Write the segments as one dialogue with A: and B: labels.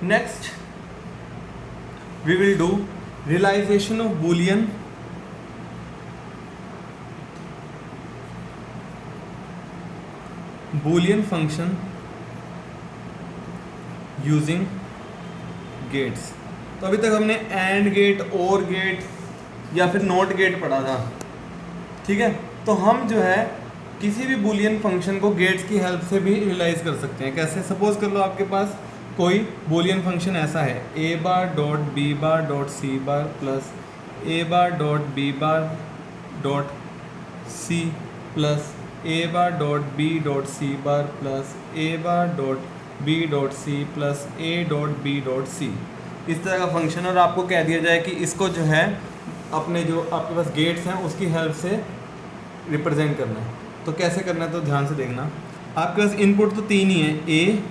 A: Next we will do realization of boolean function using gates। तो अभी तक हमने एंड गेट, और गेट या फिर नॉट गेट पढ़ा था, ठीक है। तो हम जो है किसी भी बूलियन फंक्शन को गेट्स की हेल्प से भी रियलाइज कर सकते हैं। कैसे? सपोज कर लो आपके पास कोई बूलियन फंक्शन ऐसा है, A bar dot B bar dot C bar plus A bar dot B bar dot C plus A bar dot B dot C bar plus A bar dot B dot C plus A dot B dot C, इस तरह का function. और आपको कह दिया जाए कि इसको जो है अपने जो आपके पास गेट्स हैं उसकी हेल्प से रिप्रेजेंट करना है। तो कैसे करना है तो ध्यान से देखना। आपके पास इनपुट तो तीन ही है, ए,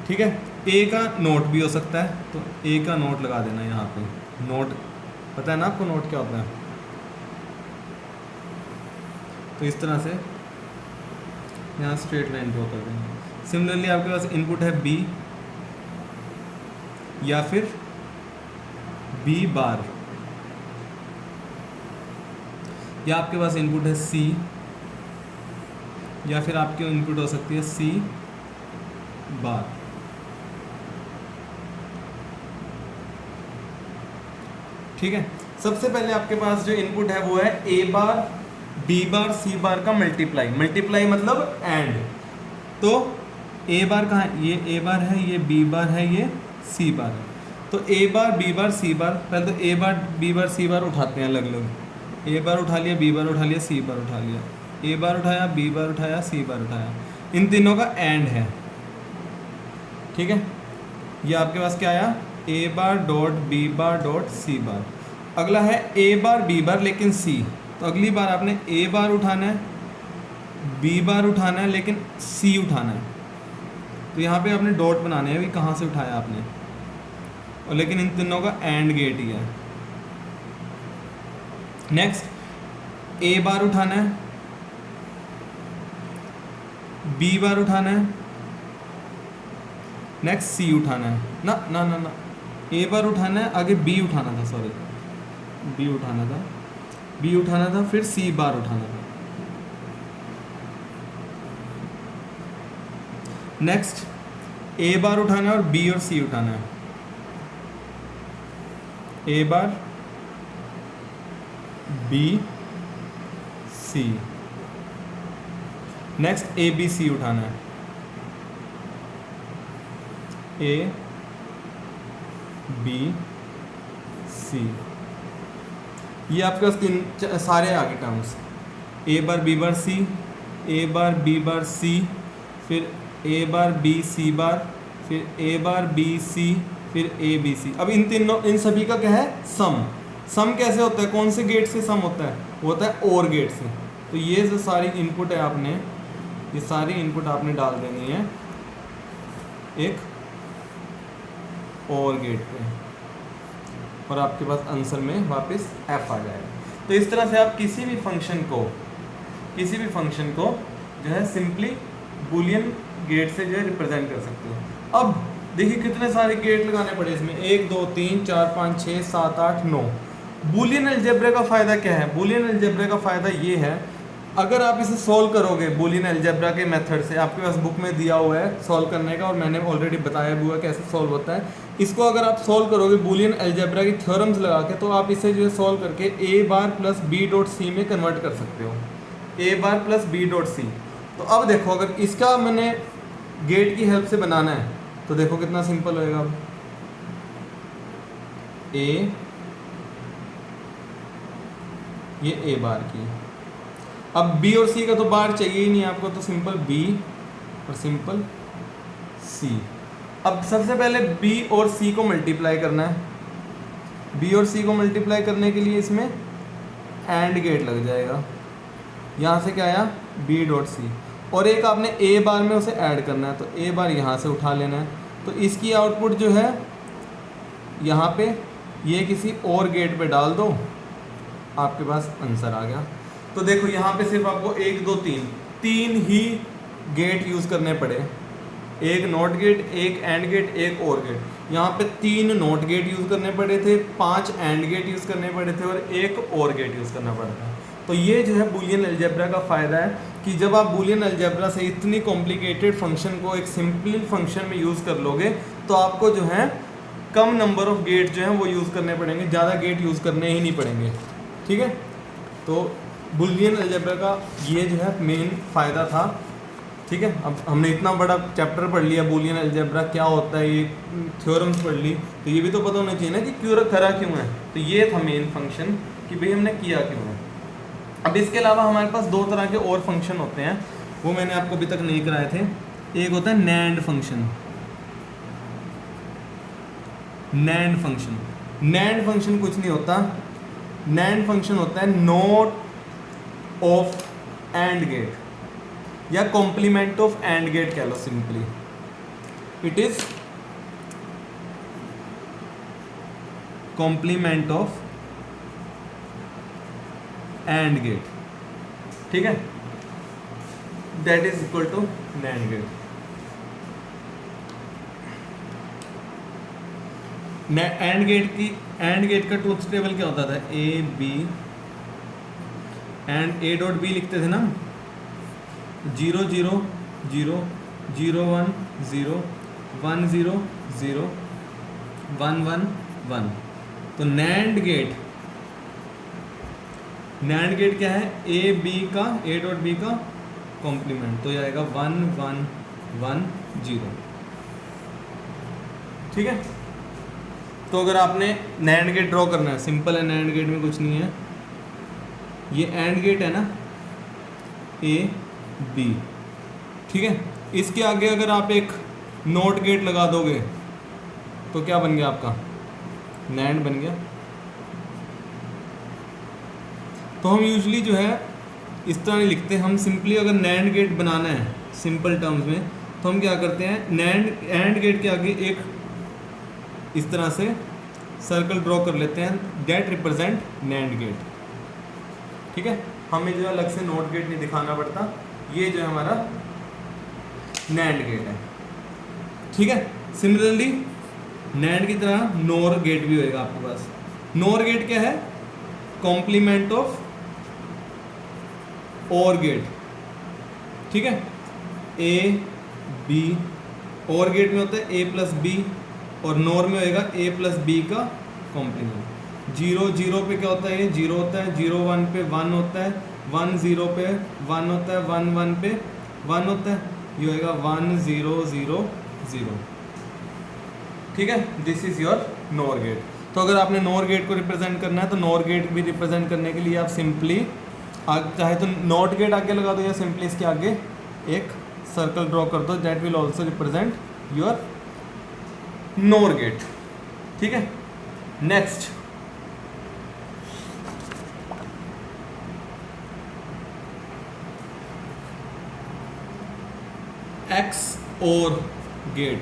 A: ठीक है, ए का नोट भी हो सकता है, तो ए का नोट लगा देना यहाँ पे। नोट पता है ना आपको नोट क्या होता है? तो इस तरह से यहाँ स्ट्रेट लाइन ड्रॉ कर देंगे। सिमिलरली आपके पास इनपुट है बी या फिर बी बार, या आपके पास इनपुट है सी, या फिर आपकी इनपुट हो सकती है सी बार। ठीक है, सबसे पहले आपके पास जो इनपुट है वो है A bar B bar C bar का मल्टीप्लाई। मल्टीप्लाई मतलब एंड। तो ए बार कहाँ है? ये ए बार है, ये बी बार है, ये सी बार है। तो ए बार बी बार सी बार, पहले तो ए बार बी बार सी बार उठाते हैं अलग अलग। ए बार उठा लिया, बी बार उठा लिया, सी बार उठा लिया, ए बार उठाया, बी बार उठाया, सी बार उठाया। इन तीनों का एंड है, ठीक है। ये आपके पास क्या आया? A bar dot B bar dot C bar. अगला है ए बार बी बार लेकिन सी। तो अगली बार आपने ए बार उठाना है, बी बार उठाना है, लेकिन सी उठाना है। तो यहाँ पे आपने डॉट बनाने हैं, अभी कहाँ से उठाया आपने, और लेकिन इन तीनों का एंड गेट ही है। नेक्स्ट ए बार उठाना है, बी बार उठाना है, नेक्स्ट सी उठाना है। ना ना ना ना, ए बार उठाना है, आगे बी उठाना था, सॉरी बी उठाना था, बी उठाना था, फिर सी बार उठाना था। नेक्स्ट ए बार उठाना है और बी और सी उठाना है। A bar B C. Next A B C उठाना है, ए बी सी। ये आपके पास तीन सारे आगे टर्म्स, ए बार बी बार सी, ए बार बी बार सी, फिर ए बार बी सी बार, फिर ए बार बी सी, फिर ए बी सी। अब इन तीनों, इन सभी का क्या है? सम। सम कैसे होता है? कौन से गेट से सम होता है? वो होता है और गेट से। तो ये जो सारी इनपुट है आपने, ये सारी इनपुट आपने डाल देनी है एक और गेट पे, और आपके पास आंसर में वापस एफ आ जाएगा। तो इस तरह से आप किसी भी फंक्शन को जो है सिंपली बूलियन गेट से जो है रिप्रेजेंट कर सकते हो। अब देखिए कितने सारे गेट लगाने पड़े इसमें, 1 2 3 4 5 6 7 8 9। बूलियन अलजेब्रा का फ़ायदा क्या है? बूलियन अलजेब्रा का फ़ायदा ये है, अगर आप इसे सॉल्व करोगे बूलियन अलजेब्रा के मेथड से, आपके पास बुक में दिया हुआ है सॉल्व करने का, और मैंने ऑलरेडी बताया भी हुआ कैसे सॉल्व होता है। इसको अगर आप सॉल्व करोगे बूलियन अलजेब्रा की थ्योरम्स लगा के, तो आप इसे जो है सॉल्व करके ए बार प्लस बी डॉट सी में कन्वर्ट कर सकते हो, ए बार प्लस बी डॉट सी। तो अब देखो, अगर इसका मैंने गेट की हेल्प से बनाना है तो देखो कितना सिंपल होएगा। अब ए, ये ए बार की, अब बी और सी का तो बार चाहिए ही नहीं आपको, तो सिंपल बी और सिंपल सी। अब सबसे पहले बी और सी को मल्टीप्लाई करना है। बी और सी को मल्टीप्लाई करने के लिए इसमें एंड गेट लग जाएगा। यहाँ से क्या आया? बी डॉट सी, और एक आपने ए बार में उसे ऐड करना है, तो ए बार यहाँ से उठा लेना है। तो इसकी आउटपुट जो है यहाँ पे, ये किसी और गेट पे डाल दो, आपके पास आंसर आ गया। तो देखो यहाँ पे सिर्फ आपको 1 2 3 ही गेट यूज़ करने पड़े, एक नॉट गेट, एक एंड गेट, एक और गेट। यहाँ पे 3 नॉट गेट यूज़ करने पड़े थे, 5 एंड गेट यूज़ करने पड़े थे और एक और गेट यूज़ करना पड़ा था। तो ये जो है बूलियन अलजेब्रा का फ़ायदा है कि जब आप बूलियन अलजेब्रा से इतनी कॉम्प्लिकेटेड फंक्शन को एक सिंपल फंक्शन में यूज़ कर लोगे तो आपको जो है कम नंबर ऑफ गेट जो हैं वो यूज़ करने पड़ेंगे, ज़्यादा गेट यूज़ करने ही नहीं पड़ेंगे। ठीक है, तो बूलियन अलजेब्रा का ये जो है मेन फ़ायदा था। ठीक है, अब हमने इतना बड़ा चैप्टर पढ़ लिया बूलियन अलजेब्रा क्या होता है, ये थ्योरम्स पढ़ ली, तो ये भी तो पता होना चाहिए ना कि क्यों करा क्यों है। तो ये था मेन फंक्शन कि भाई हमने किया क्यों है। अब इसके अलावा हमारे पास 2 तरह के और फंक्शन होते हैं, वो मैंने आपको अभी तक नहीं कराए थे। एक होता है NAND function. NAND function, NAND function कुछ नहीं होता, नैंड फंक्शन होता है नॉट ऑफ एंड गेट या कॉम्प्लीमेंट ऑफ एंड गेट कह लो simply. It is complement of AND gate. ठीक है, that is equal to NAND gate. AND gate का ट्रूथ टेबल क्या होता था, A B and A dot B लिखते थे ना, 0 0 0 0 1 0 1 0 0 1 1 1। तो नैंड गेट क्या है, ए बी का ए डॉट बी का कॉम्प्लीमेंट, तो ये आएगा 1 1 1 0। ठीक है, तो अगर आपने नैंड गेट ड्रॉ करना है, सिंपल है, नैंड गेट में कुछ नहीं है, ये एंड गेट है ना ए बी। ठीक है, इसके आगे अगर आप एक नॉट गेट लगा दोगे तो क्या बन गया आपका, नैंड बन गया। तो हम यूजली जो है इस तरह नहीं लिखते, हम सिंपली अगर नैंड गेट बनाना है सिंपल टर्म्स में तो हम क्या करते हैं, एंड गेट के आगे एक इस तरह से सर्कल ड्रॉ कर लेते हैं, दैट रिप्रेजेंट नैंड गेट। ठीक है, हमें जो है अलग से नॉट गेट नहीं दिखाना पड़ता, ये जो है हमारा नैंड गेट है। ठीक है, सिमिलरली नैंड की तरह नोर गेट भी होएगा आपके पास। नोर गेट क्या है, कॉम्प्लीमेंट ऑफ और गेट। ठीक है, ए बी, और गेट में होता है ए प्लस बी और नोर में होएगा ए प्लस बी का कॉम्प्लीमेंट। 0 0 पे क्या होता है, ये 0 होता है, 0 1 पे 1 होता है, 1 0 पे 1 होता है, 1 1 पे 1 होता है, ये होएगा 1 0 0 0। ठीक है, this is your NOR gate. तो अगर आपने नोर गेट को रिप्रेजेंट करना है तो नोर गेट भी रिप्रेजेंट करने के लिए आप सिंपली चाहे तो नॉट गेट आगे लगा दो या सिंपली इसके आगे एक सर्कल ड्रॉ कर दो, that will also represent your NOR gate. ठीक है, next X or gate,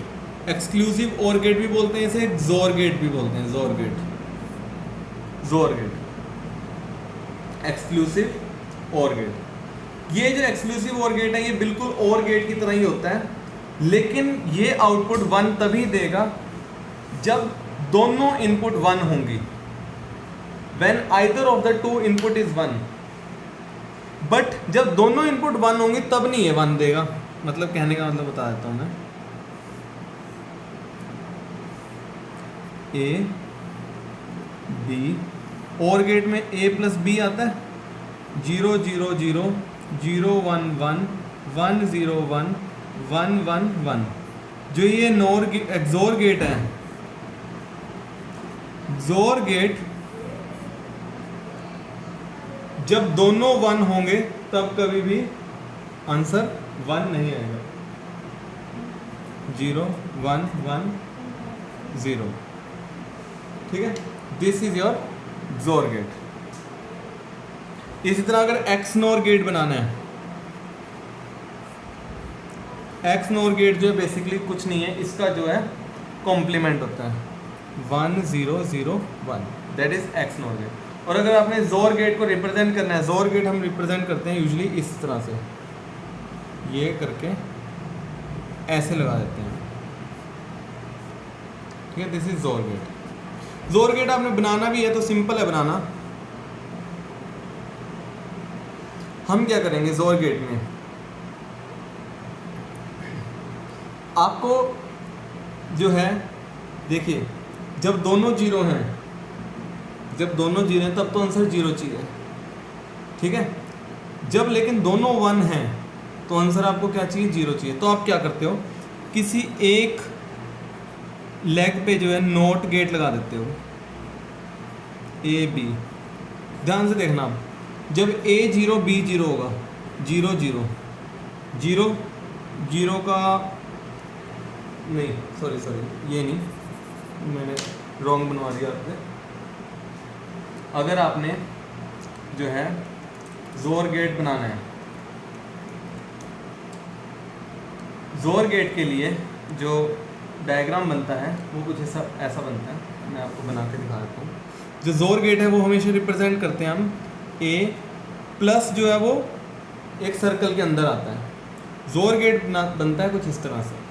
A: exclusive or gate भी बोलते हैं इसे, जोर गेट भी बोलते हैं, जोर गेट, एक्सक्लूसिव और गेट। ये जो एक्सक्लूसिव और गेट है ये बिल्कुल और गेट की तरह ही होता है, लेकिन ये आउटपुट 1 तभी देगा जब दोनों इनपुट 1 होंगी, when either of the two input is 1। But जब दोनों इनपुट 1 होंगी तब नहीं है 1 देगा। मतलब कहने का मतलब बता देता हूं मैं, ए बी, और गेट में ए प्लस बी आता है, 0 0 0 0 1 1 1 0 1 1 1 1। जो ये एक्सोर गेट है, एक्सोर गेट जब दोनों 1 होंगे तब कभी भी आंसर 1 नहीं आएगा। 0 1 1 0। ठीक है, this is your XOR gate. इसी तरह अगर XNOR गेट बनाना है, XNOR गेट जो है बेसिकली कुछ नहीं है, इसका जो है कॉम्प्लीमेंट होता है 1 0 0 1, दैट इज XNOR गेट। और अगर आपने XOR गेट को रिप्रेजेंट करना है, XOR गेट हम रिप्रेजेंट करते हैं यूजली इस तरह से, ये करके ऐसे लगा देते हैं, ठीक है। दिस इज जोर गेट। जोर गेट आपने बनाना भी है तो सिंपल है बनाना। हम क्या करेंगे जोर गेट में, आपको जो है देखिए, जब दोनों जीरो हैं, जब दोनों जीरो हैं तब तो आंसर जीरो चाहिए, ठीक है। जब लेकिन दोनों वन हैं तो आंसर आपको क्या चाहिए, जीरो चाहिए। तो आप क्या करते हो, किसी एक लेग पे जो है नोट गेट लगा देते हो, ए बी। ध्यान से देखना आप, जब ए जीरो बी जीरो होगा, जीरो जीरो जीरो जीरो का नहीं, सॉरी ये नहीं, मैंने रॉन्ग बनवा दिया आपने। अगर आपने जो है जोर गेट बनाना है, जोर गेट के लिए जो डायग्राम बनता है वो कुछ ऐसा बनता है, मैं आपको बना के दिखा देता हूँ। जो जोर गेट है वो हमेशा रिप्रेजेंट करते हैं हम, ए प्लस जो है वो एक सर्कल के अंदर आता है। जोर गेट बनता है कुछ इस तरह से,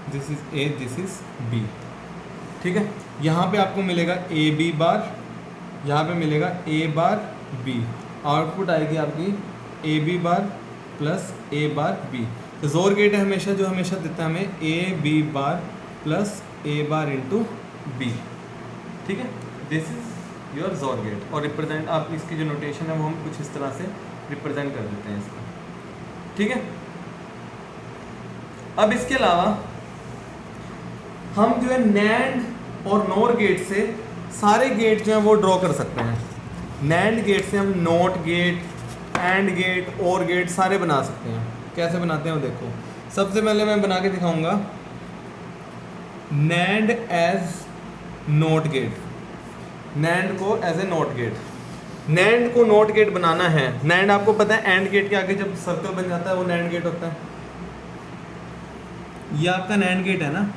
A: this is A, this is B, ठीक है। यहाँ पे आपको मिलेगा ए बी बार, यहाँ पे मिलेगा ए बार बी, आउटपुट आएगी आपकी A B bar plus A bar B. तो जोर गेट है हमेशा जो हमेशा देता है हमें A B bar plus A bar into B, ठीक है। This is your XOR gate. और रिप्रेजेंट आप इसकी जो नोटेशन है वो हम कुछ इस तरह से रिप्रेजेंट कर देते हैं इसको, ठीक है। अब इसके अलावा हम जो है नैंड और नोर गेट से सारे गेट जो हैं वो ड्रॉ कर सकते हैं। नैंड गेट से हम नोट गेट, एंड गेट, और गेट सारे बना सकते हैं। कैसे बनाते हैं वो देखो। सबसे पहले मैं बना के दिखाऊंगा NAND as NOT gate, NAND को as a NOT gate. NAND को नोट गेट बनाना है, नैंड आपको पता है एंड गेट के आगे जब सर्कल बन जाता है वो नैंड गेट होता है। ये आपका नैंड गेट है ना,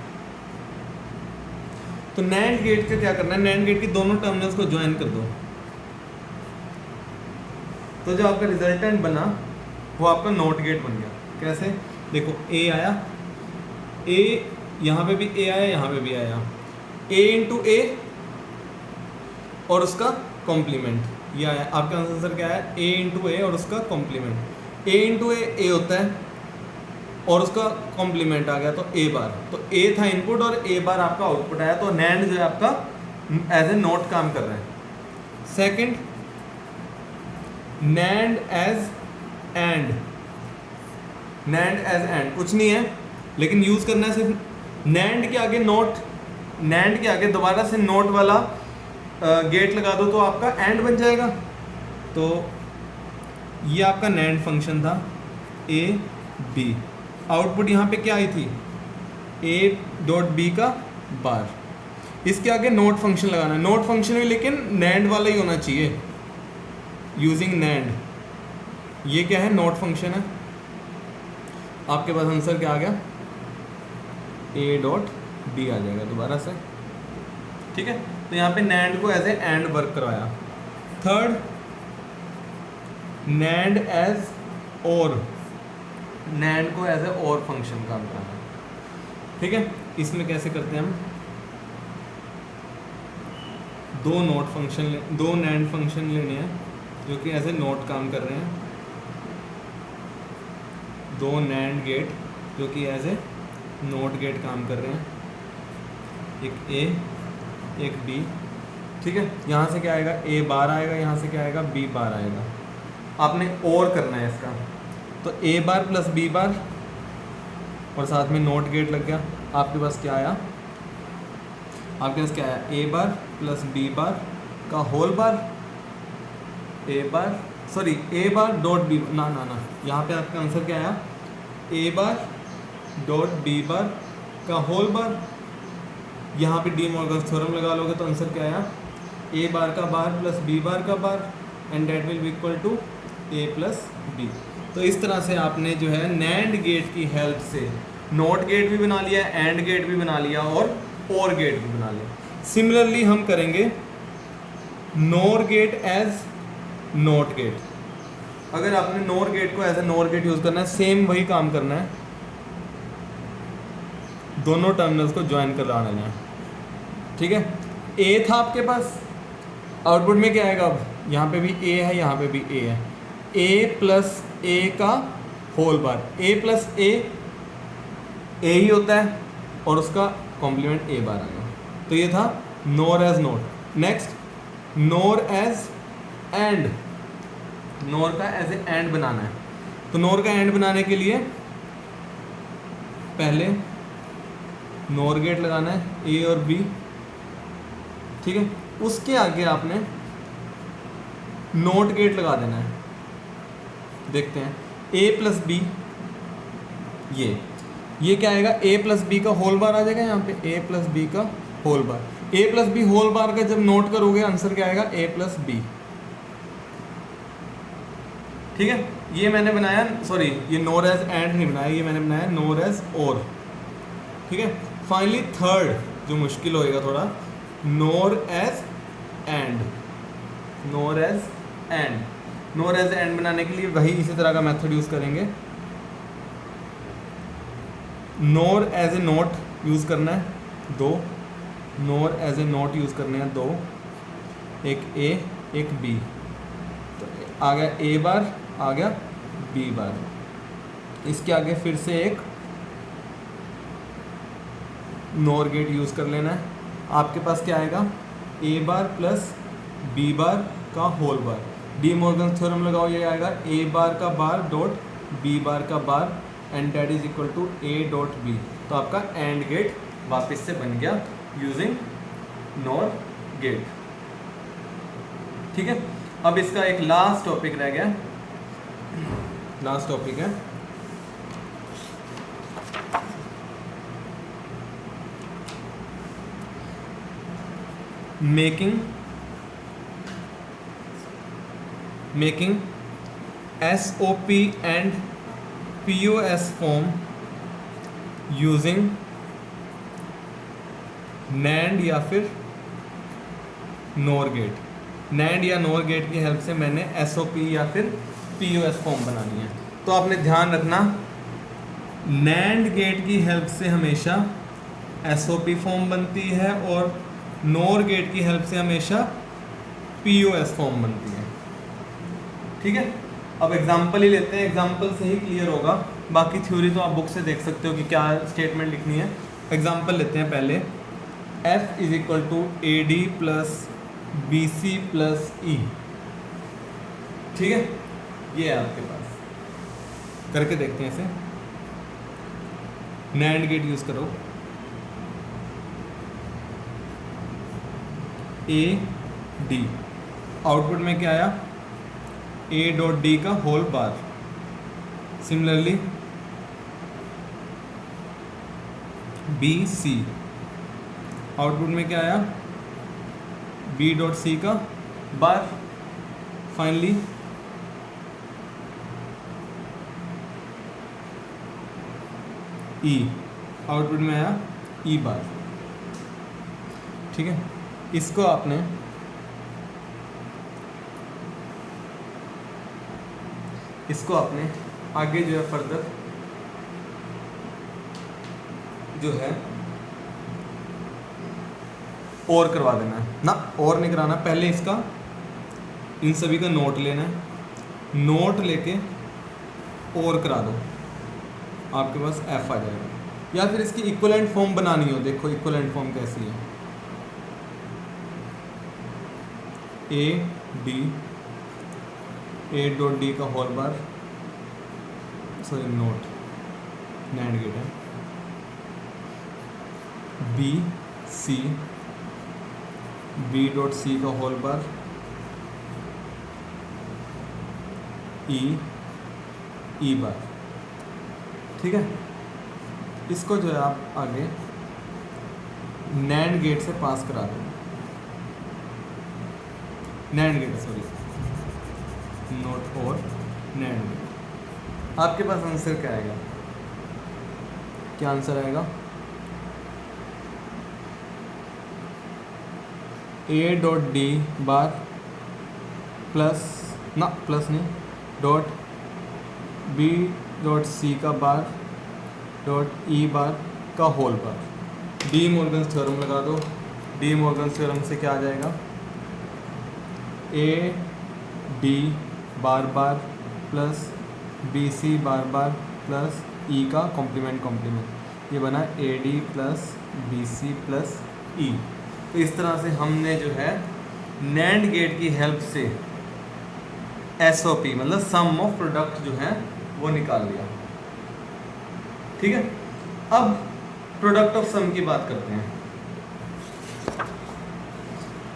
A: तो नैंड गेट का क्या करना है, नैंड गेट की दोनों टर्मिनल्स को ज्वाइन कर दो, तो जो आपका रिजल्टेंट बना वो आपका नोट गेट बन गया। कैसे देखो, ए आया, ए यहाँ पे भी ए आया, यहाँ पे भी आया, ए इंटू ए और उसका कॉम्प्लीमेंट ये आया। आपका आंसर क्या है, ए इंटू ए और उसका कॉम्प्लीमेंट। ए इंटू ए होता है और उसका कॉम्प्लीमेंट आ गया तो ए बार, तो ए था इनपुट और ए बार आपका आउटपुट आया। तो नैंड जो है आपका एज ए नोट काम कर रहा है। Second, NAND as AND, NAND as AND कुछ नहीं है लेकिन यूज करना है सिर्फ नैंड के आगे नोट, नैंड के आगे दोबारा से नोट वाला गेट लगा दो तो आपका एंड बन जाएगा। तो ये आपका नैंड फंक्शन था, ए बी, आउटपुट यहाँ पे क्या आई थी, ए डॉट बी का बार। इसके आगे नोट फंक्शन लगाना है, नोट फंक्शन भी लेकिन नैंड वाला ही होना चाहिए, यूजिंग नैंड। ये क्या है, नोट फंक्शन है। आपके पास आंसर क्या आ गया, ए डॉट बी आ जाएगा दोबारा से, ठीक है। तो यहाँ पे नैंड को एज ए एंड वर्क करवाया। थर्ड, नैंड एज और, नैंड को एज ए और फंक्शन काम करना, ठीक है। इसमें कैसे करते हैं हम, दो नोट फंक्शन दो नैंड फंक्शन लेने हैं जो कि एज ए नोट काम कर रहे हैं, दो नैंड गेट जो कि एज ए नोट गेट काम कर रहे हैं, एक ए एक बी, ठीक है। यहाँ से क्या आएगा, ए बार आएगा, यहाँ से क्या आएगा, बी बार आएगा। आपने और करना है इसका, तो ए बार प्लस बी बार और साथ में नोट गेट लग गया। आपके पास क्या आया, आपके पास क्या आया, A bar plus B bar का होल बार, ए बार सॉरी ए बार डॉट बी, ना यहाँ पे आपका आंसर क्या आया, A bar dot B bar का होल बार, यहाँ पे डी मॉर्गन्स थ्योरम लगा लोगे तो आंसर क्या आया, ए बार का बार प्लस बी बार का bar and that will be equal to A plus B. तो इस तरह से आपने जो है नैंड गेट की हेल्प से नॉट गेट भी बना लिया, एंड गेट भी बना लिया और गेट भी बना लिया। सिमिलरली हम करेंगे NOR gate as NOT gate. अगर आपने नोर गेट को as a NOR gate use करना है, सेम वही काम करना है, दोनों टर्मिनल्स को ज्वाइन करा लेना है, ठीक है। ए था आपके पास, आउटपुट में क्या आएगा, अब यहाँ पे भी ए है, यहाँ पे भी ए है, ए प्लस ए का होल बार, ए प्लस ए ही होता है और उसका कॉम्प्लीमेंट ए बार आएगा। तो ये था NOR as NOT. Next NOR as AND, NOR का एज ए एंड बनाना है। तो नोर का एंड बनाने के लिए पहले नोर गेट लगाना है, ए और बी, ठीक है। उसके आगे आपने नोट गेट लगा देना है। देखते हैं ए प्लस बी, ये क्या आएगा, ए प्लस बी का होल बार आ जाएगा यहाँ पे, ए प्लस बी का होल बार, ए प्लस बी होल बार का जब नोट करोगे आंसर क्या आएगा, ए प्लस बी, ठीक है। ये मैंने बनाया, सॉरी ये नोर एज एंड नहीं बनाया, ये मैंने बनाया नोर एज और, ठीक है। फाइनली थर्ड जो मुश्किल होएगा थोड़ा, NOR as AND, NOR as AND. NOR as AND बनाने के लिए वही इसी तरह का मेथड यूज करेंगे। नोर एज ए नोट यूज करना है 2, नोर एज ए नोट यूज करने हैं 2, एक ए एक बी, तो आ गया ए बार, आ गया बी बार। इसके आगे फिर से एक नोर गेट यूज कर लेना है। आपके पास क्या आएगा, A bar plus B bar का whole bar, De Morgan theorem लगाओ, ये आएगा ए बार का बार डॉट बी बार का bar and that is equal to A dot B. तो आपका एंड गेट वापस से बन गया यूजिंग नॉर गेट, ठीक है। अब इसका एक लास्ट टॉपिक रह गया, लास्ट टॉपिक है making SOP and POS form using NAND या फिर NOR गेट। NANड या NOR गेट की हेल्प से मैंने SOP या फिर POS फॉर्म बनानी है। तो आपने ध्यान रखना, NANड गेट की हेल्प से हमेशा SOP फॉर्म बनती है और NOR गेट की हेल्प से हमेशा POS फॉर्म बनती है, ठीक है। अब एग्जाम्पल ही लेते हैं, एग्जाम्पल से ही क्लियर होगा, बाकी थ्योरी तो आप बुक से देख सकते हो कि क्या स्टेटमेंट लिखनी है। एग्जाम्पल लेते हैं पहले, F is equal to AD plus BC plus E, ठीक है। ये है आपके पास, करके देखते हैं इसे। NAND गेट यूज करो, AD, आउटपुट में क्या आया, A डॉट डी का whole bar. Similarly BC, output में क्या आया, B डॉट सी का बार। फाइनली E, आउटपुट में आया E बार, ठीक है। इसको आपने आगे जो है फर्दर जो है और करवा देना है ना, और नहीं कराना, पहले इसका इन सभी का नोट लेना है, नोट लेके और करा दो, आपके पास F आ जाएगा। या फिर इसकी इक्विवेलेंट फॉर्म बनानी हो, देखो इक्विवेलेंट फॉर्म कैसी है, ए डॉट डी का whole bar, sorry not, NAND gate है, बी डॉट सी का होल बार, ई बार, ठीक है। इसको जो है आप आगे नैंड गेट से पास करा दो, नैंड गेट सॉरी नॉट और नैंड गेट। आपके पास आंसर क्या आएगा, क्या आंसर आएगा? A dot D bar plus ना प्लस नहीं डॉट बी डॉट सी का बार डॉट ई बार का whole bar. De Morgan's theorem लगा दो। डी मॉर्गन्स थ्योरम से क्या आ जाएगा? A D bar bar plus B C bar bar plus E का कॉम्प्लीमेंट कॉम्प्लीमेंट, ये बना A D plus B C plus ई। तो इस तरह से हमने जो है नैंड गेट की हेल्प से SOP मतलब सम ऑफ प्रोडक्ट जो है वो निकाल लिया। ठीक है, अब प्रोडक्ट ऑफ सम की बात करते हैं।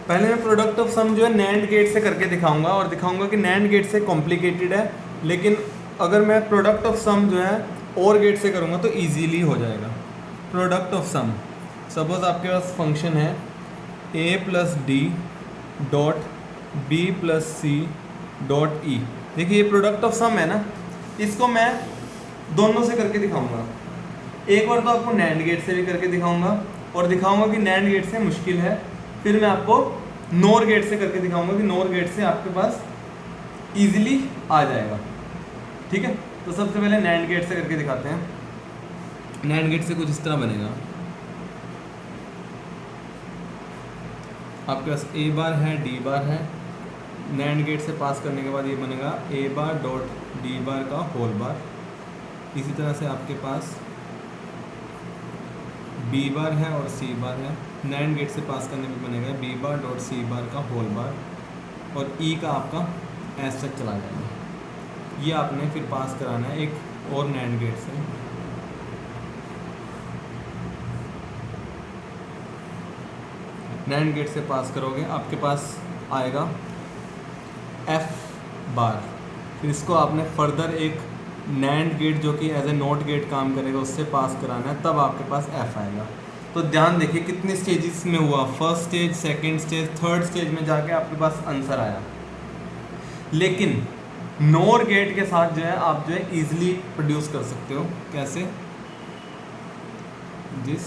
A: पहले मैं प्रोडक्ट ऑफ सम जो है नैंड गेट से करके दिखाऊंगा और दिखाऊंगा कि नैंड गेट से कॉम्प्लिकेटेड है, लेकिन अगर मैं प्रोडक्ट ऑफ सम जो है और गेट से करूंगा तो इजीली हो जाएगा। प्रोडक्ट ऑफ सम, सपोज आपके पास फंक्शन है a plus D dot B plus C dot E. देखिए ये प्रोडक्ट ऑफ सम है ना, इसको मैं दोनों से करके दिखाऊंगा। एक बार तो आपको नैंड गेट से भी करके दिखाऊंगा और दिखाऊंगा कि नैंड गेट से मुश्किल है, फिर मैं आपको नोर गेट से करके दिखाऊंगा कि नोर गेट से आपके पास इजीली आ जाएगा। ठीक है, तो सबसे पहले नैंड गेट से करके दिखाते हैं। नैंड गेट से कुछ इस तरह बनेगा, आपके पास ए बार है डी बार है, नैंड गेट से पास करने के बाद ये बनेगा ए बार डॉट डी बार का होल बार। इसी तरह से आपके पास बी बार है और सी बार है, नैंड गेट से पास करने में बनेगा B bar dot C bar का होल बार और ई का आपका एस तक चला जाएगा। ये आपने फिर पास कराना है एक और नैंड गेट से। नैंड गेट से पास करोगे आपके पास आएगा एफ बार, फिर इसको आपने फर्दर एक नैंड गेट जो कि एज ए नॉट गेट काम करेगा उससे पास कराना है, तब आपके पास एफ आएगा। तो ध्यान देखिए कितने स्टेजेस में हुआ, first stage, second stage, third stage में जाके आपके पास आंसर आया। लेकिन नोर गेट के साथ जो है आप जो है इजीली प्रोड्यूस कर सकते हो। कैसे? दिस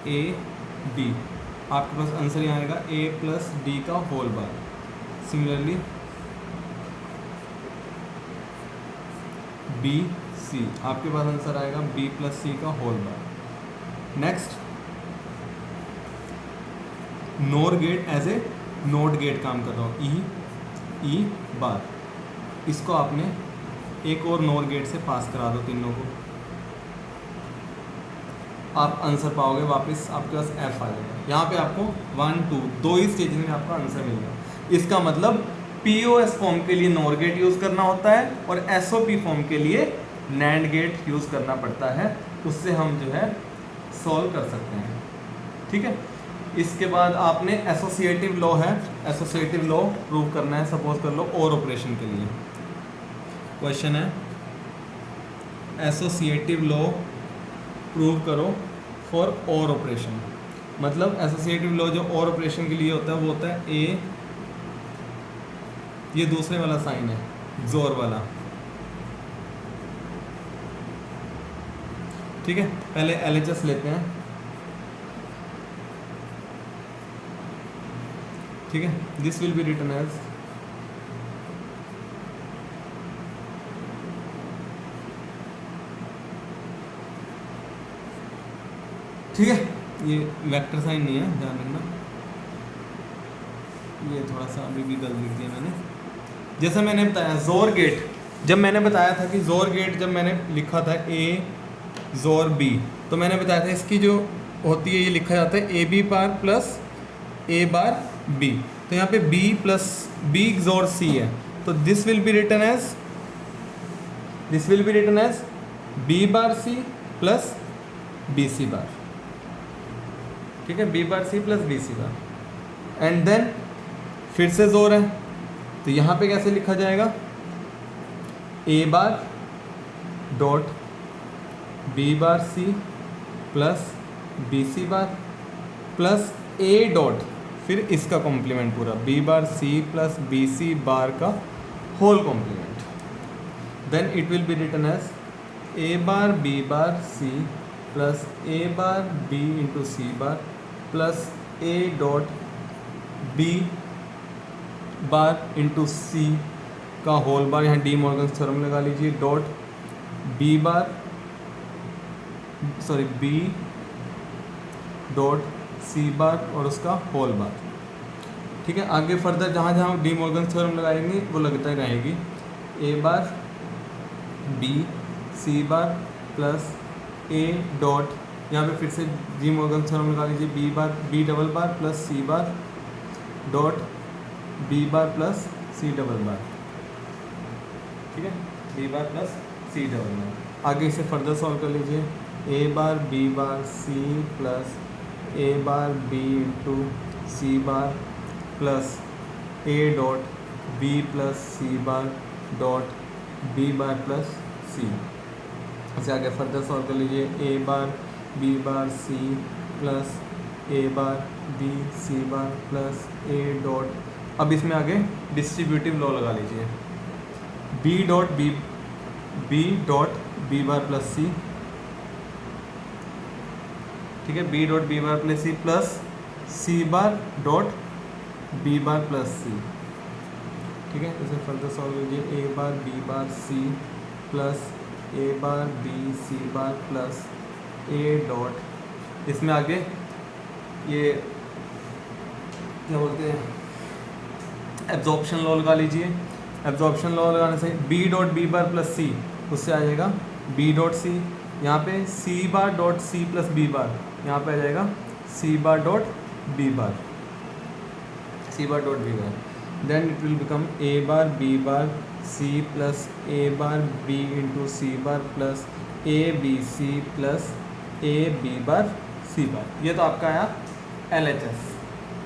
A: ए डी, आपके पास आंसर यहाँ आएगा ए प्लस डी का whole bar. Similarly B C, आपके पास आंसर आएगा बी प्लस सी का whole bar. Next NOR gate as a NOT gate काम कर रहा हूँ, ई बार, इसको आपने एक और नोर गेट से पास करा दो तीनों को, आप आंसर पाओगे वापस आपके पास एफ आ जाएगा। यहाँ पे आपको 1 2 दो ही स्टेज में आपका आंसर मिलेगा। इसका मतलब POS फॉर्म के लिए नोर गेट यूज़ करना होता है और SOP फॉर्म के लिए नैंड गेट यूज़ करना पड़ता है, उससे हम जो है सॉल्व कर सकते हैं। ठीक है, इसके बाद आपने एसोसिएटिव लॉ है, एसोसिएटिव लॉ प्रूव करना है। सपोज कर लो और ऑपरेशन के लिए क्वेश्चन है, एसोसिएटिव लॉ प्रूव करो फॉर और ऑपरेशन। मतलब एसोसिएटिव लॉ जो और ऑपरेशन के लिए होता है वो होता है ए, ये दूसरे वाला साइन है जोर वाला। ठीक है, पहले LHS लेते हैं। ठीक है, this will be written as ठीक है, ये वेक्टर साइन नहीं है, ध्यान रखना, ये थोड़ा सा अभी भी गलत लिख दिया मैंने। जैसा मैंने बताया जोर गेट, जब मैंने बताया था कि जोर गेट जब मैंने लिखा था ए जोर बी, तो मैंने बताया था इसकी जो होती है ये लिखा जाता है A B bar plus A bar B. तो यहाँ पे बी प्लस बी जोर सी है, तो this will be written as B bar C plus B C bar. ठीक है, B bar C plus B C bar. And then फिर से जोर है, तो यहाँ पे कैसे लिखा जाएगा, A bar dot B bar C plus B C bar plus A dot, फिर इसका कॉम्प्लीमेंट पूरा B bar C plus B C bar का whole complement, then it will be written as A bar B bar C plus A bar B into C bar plus A dot B bar into C का whole bar, यहाँ De Morgan's theorem लगा लीजिए, dot B bar sorry B dot C बार और उसका whole bar. ठीक है, आगे further जहाँ जहाँ डी मॉर्गन्स थ्योरम लगाएंगे वो लगता ही रहेगी, A bar B C bar plus A dot, यहाँ पे फिर से डी मॉर्गन्स थ्योरम लगा लीजिए, B bar B double bar plus C bar dot B bar plus C double bar. ठीक है, B bar plus C double bar. आगे इसे फर्दर सॉल्व कर लीजिए, A bar B bar C plus A bar B into C bar plus A dot B plus C bar dot B bar plus C. इसे आगे further solve कर लीजिए, A bar B bar C plus A bar B C bar plus A dot, अब इसमें आगे distributive law लगा लीजिए, B dot B bar plus C. ठीक है, B dot B bar plus C plus C bar dot B bar plus C. ठीक है, इसे फर्दर सॉल्व कीजिए, A bar B bar C plus A bar B C bar plus A dot, इसमें आगे ये क्या बोलते हैं एब्जॉर्प्शन लॉ लगा लीजिए। एब्जॉर्प्शन लॉ लगाने से B dot B bar plus C, उससे आ जाएगा बी डॉट सी, यहाँ पे C bar dot C plus B bar, यहाँ पे आ जाएगा C bar dot B bar, C bar dot B bar, then it will become A bar B bar C plus A bar B into C bar plus A B C plus A B bar C bar. ये तो आपका आया LHS।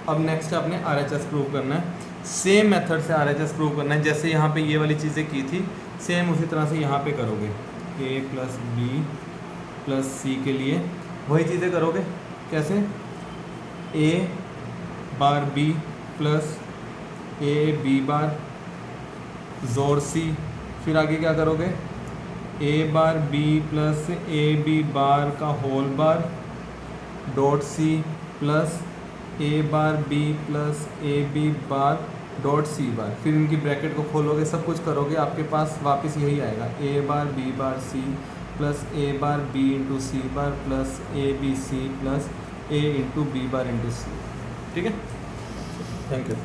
A: अब next आपने RHS prove करना है, same method से RHS prove करना है, जैसे यहाँ पे ये वाली चीज़ें की थी सेम उसी तरह से यहाँ पे करोगे, A plus B plus C के लिए वही चीज़ें करोगे। कैसे, A bar B plus A B bar XOR C, फिर आगे क्या करोगे, A bar B plus A B bar का whole bar dot C plus A bar B plus A B bar dot C bar, फिर इनकी bracket को खोलोगे, सब कुछ करोगे, आपके पास वापस यही आएगा, A bar B bar C plus A bar B into C bar plus A B C plus A into B bar into C. ठीक है, थैंक यू।